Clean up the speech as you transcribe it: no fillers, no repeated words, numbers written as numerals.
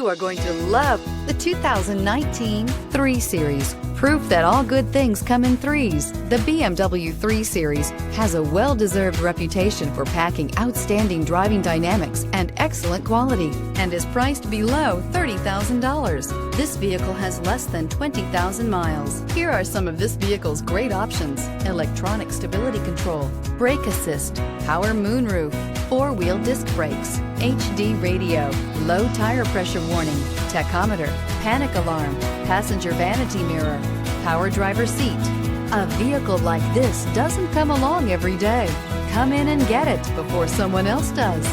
You are going to love the 2019 3 Series. Proof that all good things come in threes. The BMW 3 Series has a well-deserved reputation for packing outstanding driving dynamics and excellent quality, and is priced below $30,000. This vehicle has less than 20,000 miles. Here are some of this vehicle's great options: electronic stability control, brake assist, power moonroof, 4-wheel disc brakes, HD radio, low tire pressure warning, tachometer, panic alarm, passenger vanity mirror, power driver seat. A vehicle like this doesn't come along every day. Come in and get it before someone else does.